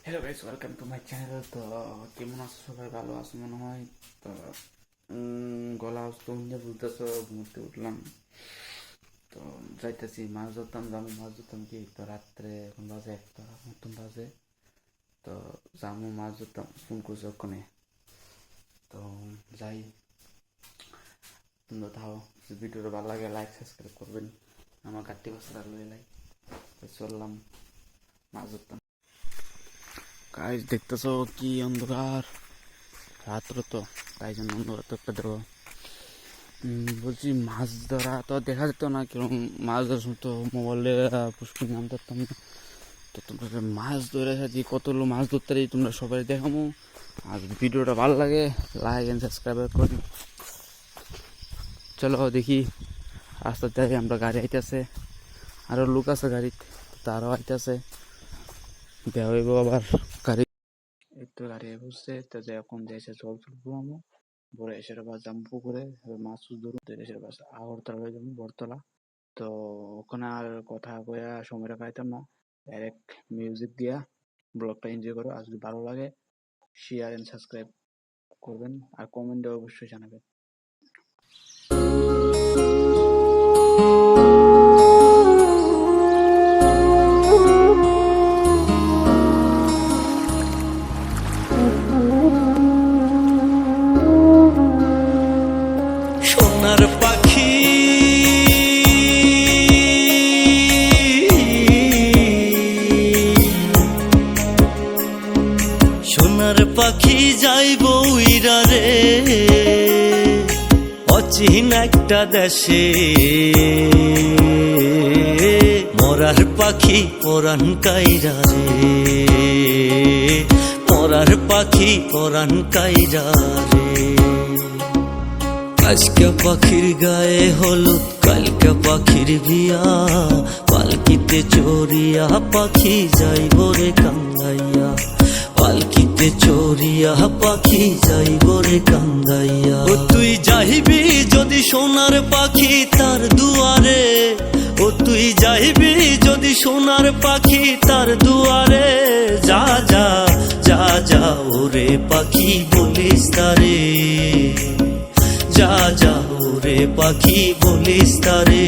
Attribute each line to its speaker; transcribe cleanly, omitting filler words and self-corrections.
Speaker 1: Hello guys, welcome to my channel. তো কেমন আছো সবাই? ভালো আছো মনে হয়। তো গলা আওয়াজ তো শুনে বুঝতেছো, ঘুমোতে উঠলাম। তো যাইতেছি মাছ ধরতাম, যাবো মাছ ধরতাম কি তো রাত্রে এখন বাজে 1টা মতন বাজে। তো যাবো মাছ ধরতাম, ফোন করছি ওখানে। তো যাই, তোমরা তাও ভিডিওটা ভালো লাগে লাইক সাবস্ক্রাইব করবেন। আমার কাটতে বছর আর লই লাই। তো চললাম মাছ ধরতাম। গাইস দেখতেছো কি অন্ধকার, রাত্র তো তাই জন্য অন্ধকার তো একটা ধরো। বলছি মাছ ধরা তো দেখা যেত না, কিরকম মাছ ধরার সময় তো মোবাইলে পুষ্পিং নাম ধরতাম না। তো তোমরা মাছ ধরে সাথে কত লোক মাছ ধরতে তোমরা সবাই দেখামো। আর যদি ভিডিওটা ভালো লাগে লাইক অ্যান্ড সাবস্ক্রাইব করি। চলো দেখি, রাস্তা যাই আমরা, গাড়ি আইতেছে, আরও লোক আছে গাড়িতে, তারাও আইতেছে, দেওয়া হইব আবার গাড়ি। এই তো গাড়ি বসছে, তো যে এখন যাইছে জল তুলবো আমি বলে এসে আবার যাবো পুকুরে, মাছ ধরুন। তো এসে বাস আগরতলা হয়ে যাবো, বরতলা। তো ওখানে আর কথা কয়া সময়টা পাইতাম না, ডাইরেক্ট মিউজিক দিয়া ব্লগটা এনজয় করো। আর যদি ভালো লাগে শেয়ার এন্ড সাবস্ক্রাইব করবেন, আর কমেন্টে অবশ্যই জানাবেন।
Speaker 2: সোনার পাখি সোনার পাখি যাইব উইরা রে অচিন একটা দেশে, মরার পাখি পরাণ কাইরা রে, মরার পাখি পরাণ কাইরা রে। আজকে পাখির গায়ে হলুদ, কালকে পাখির বিয়া, পালকিতে চড়িয়া পাখি যাইব রে কান্দাইয়া, পালকিতে চড়িয়া পাখি যাইব রে কান্দাইয়া। ও তুই যাইবি যদি সোনার পাখি তার দুয়ারে, ও তুই যাইবি যদি সোনার পাখি তার দুয়ারে, যা যা যা যা ওরে পাখি বলিস তারে, যা যা ওরে পাখি বলিস তারে।